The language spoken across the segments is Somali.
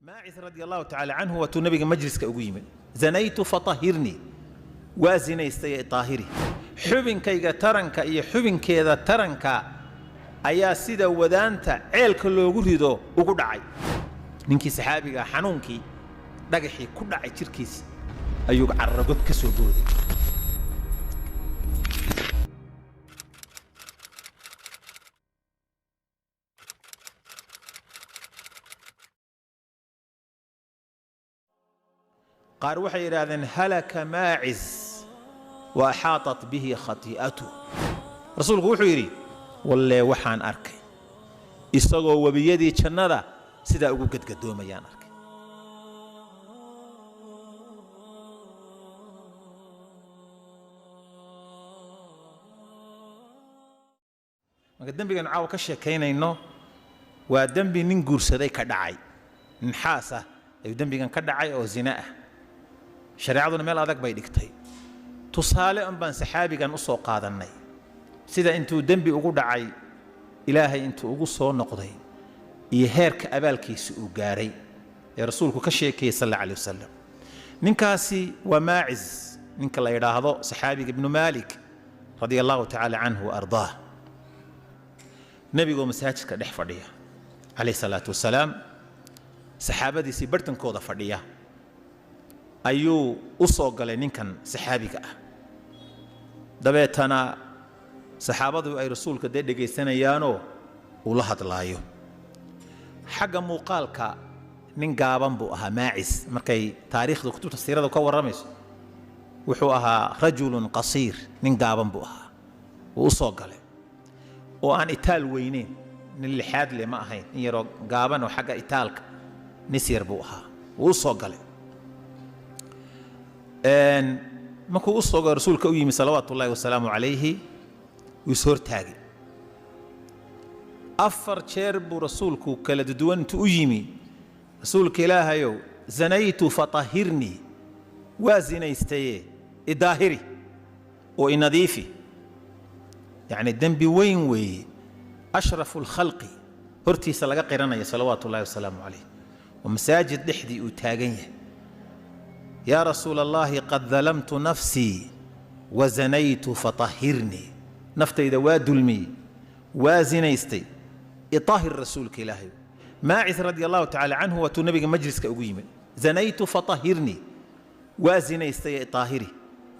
ماعز رضي الله تعالى عنه وتنبي مجلس كأقيم زنيت فطهرني وازني استي طاهري حبن كيغا ترنكا إيه حبن كذا ترنكا أيا سيدا ودانتا عيل كلو غريدو ugu dhacay ninkii saxaabiga xanuunkii dhagaxii ku dhacay jirkiisa ayuu carragod ka soo booday قال وحي إلى هلك ماعز وأحاطت به خطيئته رسولك وحيري والله وحان أركي إستغوا وبيدي جنة سيدا أقول قد قدوم يان أركي دنبي نعاو كشي كاينه إنه ودنبي ننقر سدي كدعي نحاسة دنبي كدعي أو زناء شريعتنا ميل أدق بيدكتي تصالح أن بان سحابي كان أصو قادني سيدا أنتو دنبي أقول دعي إلهي أنتو أقول صور نقضي يهيرك أبالكي سؤقاري يا رسولك كشيكي صلى الله عليه وسلم ننكاسي وماعز ننك الله يراهضو سحابي ابن مالك رضي الله تعالى عنه وأرضاه نبي قوم مساجك دح فردية عليه الصلاة والسلام سحابة دي سيبرتن كوضا فردية ayuu u soo galay ninkan saxaabiga ah dabeetana saxaabadu ay rasuulka dhageysanayaan oo la hadlaayo xaga muuqaalka nin gaaban buu ahaa maacis markay taariikhda kutubta siirada ka waramayso wuxuu ahaa rajulun qasiir nin gaaban buu ahaa oo u soo galay oo aan itaal weyneyn nin lixaad le ma ahayn in yaro gaaban oo xaga itaalka nisir buu ahaa oo u soo galay markuu u soo rasuulka u yimi salawaatullaahi wasalaamu calayhi wuu soo hortaagay afar jeer buu rasuulku kala duwan intuu u yimi rasuulka ilaahayow zanaytu fatahirnii waa zinaystaye idaahiri oo inadiifi yacni dembi weyn weeye ashrafu lkhalqi hortiisa laga qiranaya salawaatullaahi wasalaamu calayh oo masaajid dhexdii uu taagan yahay يا رسول الله قد ظلمت نفسي وزنيت فطهرني نفتي إذا وادلمي وازنيستي يطهر رسولك إلهي ماعز رضي الله تعالى عنه وتنبي مجلس كأقيم زنيت فطهرني وازنيستي طاهري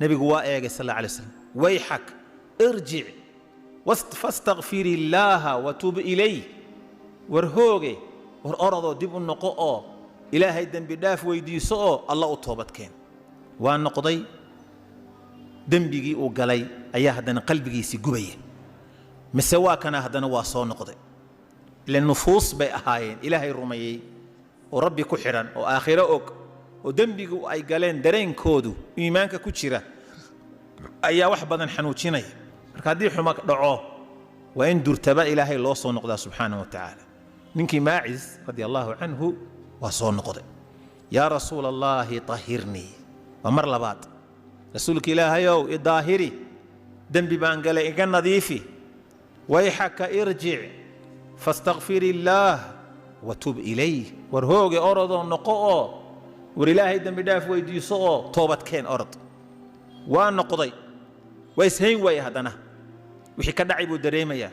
نبي قوائي صلى الله عليه وسلم ويحك ارجع فاستغفري الله وتوب إليه ورهوغي ورأرضو دب النقاء إلهي دنبي داف ويديسو الله أطوبت كين وان نقضي دنبيجي وقلي أيها هدنا قلبي سيقبيه مسوا كان هدنا واصو نقضي للنفوس بأهاين إلهي الرميي وربي كحرا وآخرة أوك ودنبيجي أي قالين درين كودو إيمانك كتشرة أيها وحبا حنوتشيني هذه حماك دعوه وإن درتبا إلهي الله صو نقضى سبحانه وتعالى منك ماعز رضي الله عنه وصون نقضي يا رسول الله طهرني ومر لباد رسولك إلهيو الظاهري دنبي بانقل إيقان نظيفي ويحك ارجع فاستغفر الله وتوب إليه ورهوغي أرضو نقوء ورإلهي دنبي داف ويديسو توبت كين أرض وان نقضي ويسهين ويهدنا وحي كدعيبو دريميا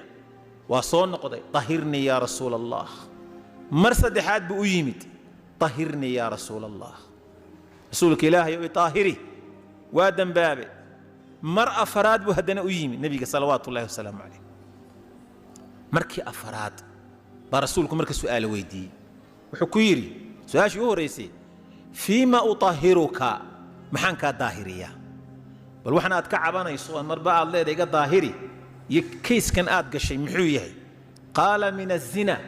وصون نقضي طهرني يا رسول الله مرصد حاد بأيمد طهرني يا رسول الله رسولك إلهي طاهري وادم بابي مرأة فراد بهدنا أيمد نبي صلوات الله وسلامه عليه مركي أفراد برسولكم مركي سؤال ويدي وحكيري سؤال شو رئيسي فيما أطهرك محنك ظاهرية بل وحنا أتكعبنا يسوع مربع الله يقى ظاهري يكيس كان آد قشي محويه قال من الزنا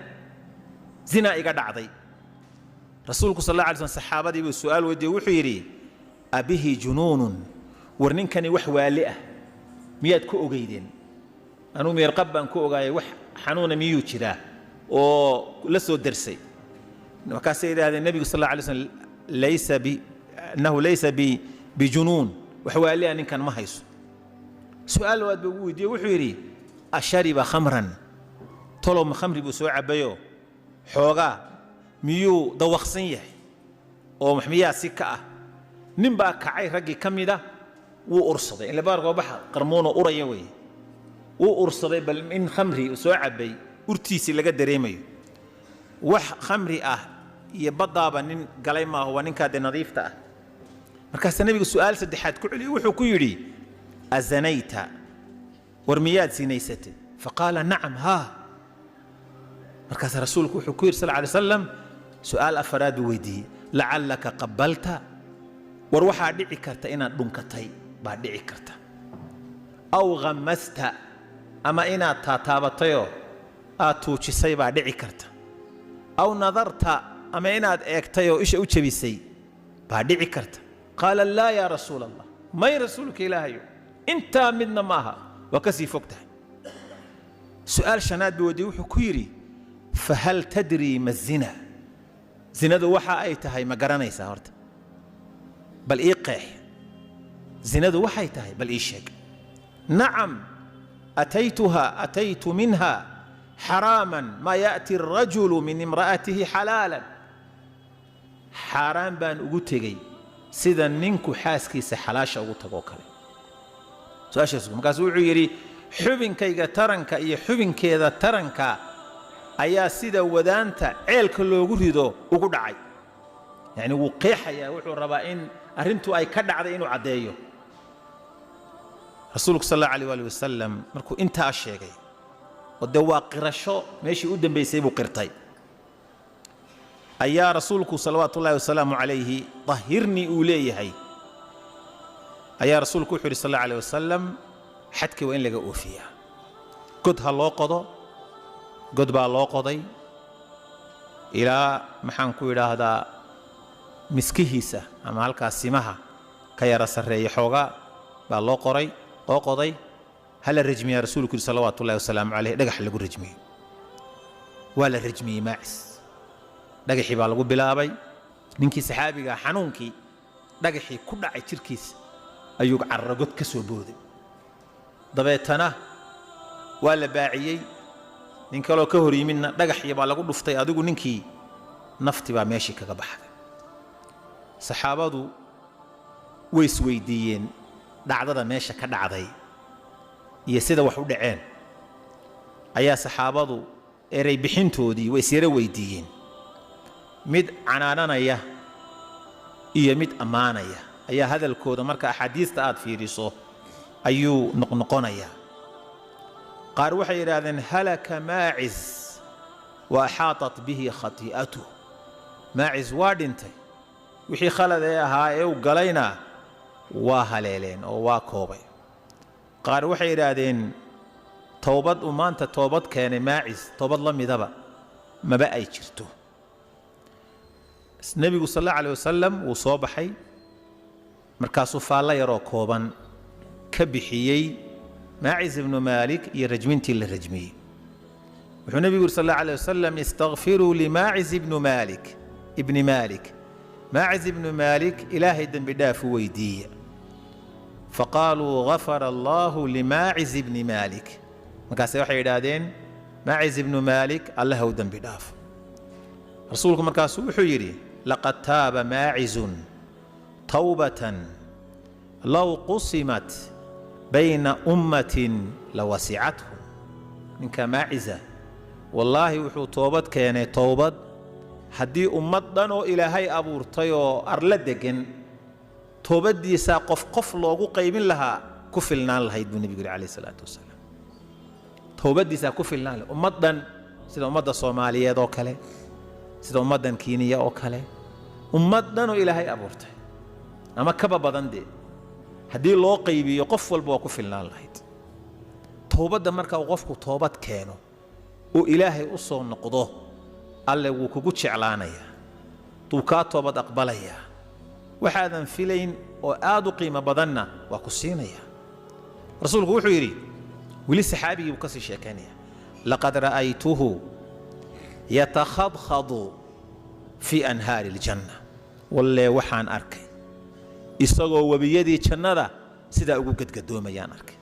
زنا إيقاد عضي رسولك صلى الله عليه وسلم صحابة دي بالسؤال ودي وحيري أبيه جنون ورنين كان وحوالئة مياد كو أغيدين أنو ميرقب أن كو أغاية حنون ميو جرا ولسو درسي وكان سيد هذا النبي صلى الله عليه وسلم أنه ليس بجنون وحوالئة أن كان ما هيسو سؤال ودي وحيري أشرب خمرا طلب خمري بسوء عبيو حوغا miyuu dawaqsan yahay oo maxmiyaa si ka ah nin baa kacay raggii ka mida wuu ursaday in la baargo baxa qarmoon oo uraya weeye wuu ursaday bal in khamri soo cabay urtiisi laga dareemayo wax khamri ah iyo badaaba nin galay ma huwa ninka nadiifta ah markaas nabigu su'aal saddexaad ku celiyo wuxuu ku yiri azanayta warmiyaad sinaysatay faqala na'am ha markaas rasuulku wuxuu ku yiri sallallahu alayhi wasallam su'aal afraad weydiiyay la'allaka qabbalta war waxa dhici karta inaad dhunkatay baa dhici karta aw ghammasta ama inaad taataabatayoo aad tuujisay baa dhici karta aw nadarta ama inaad eegtayoo isha u jabisay baa dhici karta qaala laa yaa rasuul allah may rasuulka ilaahayo intaa midna maaha waa ka sii fog tahay su'aal shanaad buu weydiiyey wuxuu ku yidhi fahal tadrii ma zina zinadu waxa ay tahay ma garanaysaa horta bal ii qeex zinadu waxay tahay bal ii sheeg nacam ataytu minha xaraaman ma ya'ti arrajulu min imra'atihi xalaalan xaaraan baan ugu tegey sida ninku xaaskiisa xalaasha ugu tago kale su'aashaas markaasuu wuxuu yidhi xubinkayga taranka iyo xubinkeeda taranka ayaa sida wadaanta ceelka loogu rido ugu dhacay yani wuu qeexayaa wuxuu rabaa in arrintu ay ka dhacday inuu caddeeyo rasuulku sallallahu alayhi wa sallam markuu intaa sheegay oo de waa qirasho meeshii u dambeysay buu qirtay ayaa rasuulku salawaatullaahi wasalaamu calayhi tahirnii uu leeyahay ayaa rasuulku wuxuu yidhi sallallahu alayhi wasallam xadkii waa in laga oofiyaa god ha loo qodo god baa loo qoday ilaa maxaan ku idhaahdaa miskihiisa ama halkaas simaha ka yara sarreeya xoogaa baa loo qoday hala rajmiyaa rasuulku yidhi salawaatullaahi wasalaamu calayhi dhagax lagu rajmiyey waa la rajmiyey maacis dhagaxii baa lagu bilaabay ninkii saxaabiga xanuunkii dhagaxii ku dhacay jirkiisa ayuu carragod ka soo booday dabeetana waa la baaciyey nin kaloo ka hor yimidna dhagaxii baa lagu dhuftay adigu ninkii nafti baa meeshii kaga baxday saxaabadu way isweydiiyeen dhacdada meesha ka dhacday iyo sida wax u dhaceen ayaa saxaabadu eray bixintoodii way isyara weydiiyeen mid canaananaya iyo mid ammaanaya ayaa hadalkooda marka axaadiista aad fiiriso ayuu noqnoqonayaa qaar waxay yidhaahdeen halaka maacis wa axaatat bihi khati'atuh maacis waa dhintay wixii khalad ee ahaa ee u galayna waa haleeleen oo waa koobay qaar waxay yidhaahdeen toobad uu maanta toobad keenay maacis toobad la midaba maba ay jirto nebigu sal allahu alayh wasalam wuu soo baxay markaasuu faallo yaroo kooban ka bixiyey maacis ibnu maalik iyo rajmintii la rajmiyey wuxuu nebigu yidhi sal allahu alayh wasalam istakfiruu limaacis ibni maalik maacis ibnu maalik ilaahay dembi dhaaf u weydiiya faqaaluu gafara allahu limaacis ibni maalik markaase waxay yidhaahdeen maacis ibnu maalik allah u dembi dhaaf rasuulku markaasuu wuxuu yidhi laqad taaba maacizun tawbatan low qusimat bayna ummatin lawasicathu ninka maaciza wallaahi wuxuu toobad keenay towbad haddii ummad dhan oo ilaahay abuurtay oo arla degan toobadiisaa qof loogu qaybin lahaa ku filnaan lahayd buu nebigu yidhi calayhi salaatu wasalaam toobadiisaa ku filnaan lahayd ummad dhan sida ummadda soomaaliyeed oo kale sida ummaddan kiiniya oo kale ummad dhan oo ilaahay abuurtay ama kaba badan dee haddii loo qaybiyo qof walba waa ku filnaan lahayd toobadda marka uu qofku toobad keeno oo ilaahay u soo noqdo alle wuu kugu jeclaanayaa duu kaa toobad aqbalayaa waxaadan filayn oo aad u qiimo badanna waa ku siinayaa rasuulku wuxuu yidhi weli saxaabigii buu ka sii sheekaynaya laqad ra'aytuhu yatakhadkhadu fii anhaari aljanna wallee waxaan arkay isagoo webiyadii jannada sidaa ugu gadgadoomayaan arkay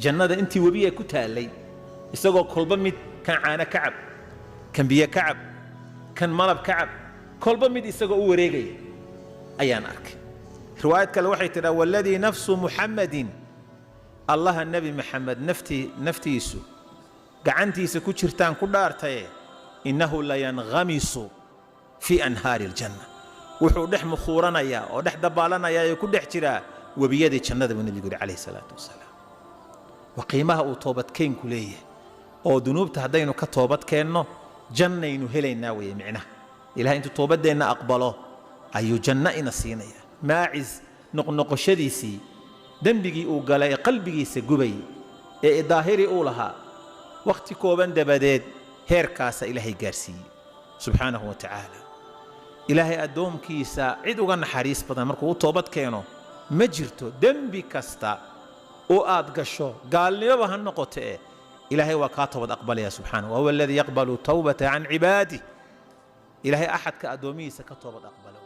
jannada intii webiga ku taallay isagoo kolba mid kan caana ka cab kan biyo ka cab kan malab kacab kolba mid isagoo u wareegaya ayaan arkay riwaayad kale waxay tidhaa waladii nafsu muxammadin allaha nebi maxamed naftiisu gacantiisa ku jirtaan ku dhaartaye innahu layanghamisu fii anhaari aljanna wuxuu dhex mukhuuranayaa oo dhex dabaalanayaa ee ku dhex jiraa webiyadii jannada buu nebigu yidhi calayhi salaatu wasalaam waa qiimaha uu toobadkeenku leeyahay oo dunuubta haddaynu ka toobad keenno jannaynu helaynaa weeye micnaha ilahay intuu toobadeenna aqbalo ayuu janno ina siinayaa maacis noqnoqoshadiisii dembigii uu galay ee qalbigiisa gubay ee daahiri uu lahaa wakhti kooban dabadeed heerkaasa ilaahay gaarsiiyey subxaanahu wa tacaala ilaahay addoomkiisa cid uga naxariis badan markuu u toobad keeno ma jirto dembi kasta oo aad gasho gaalnimoba ha noqoto ilaahay waa kaa toobad aqbalaya subxaanahu wahuwa aladii yaqbalu tawbata can cibaadih ilaahay axadka addoomihiisa ka toobad aqbalo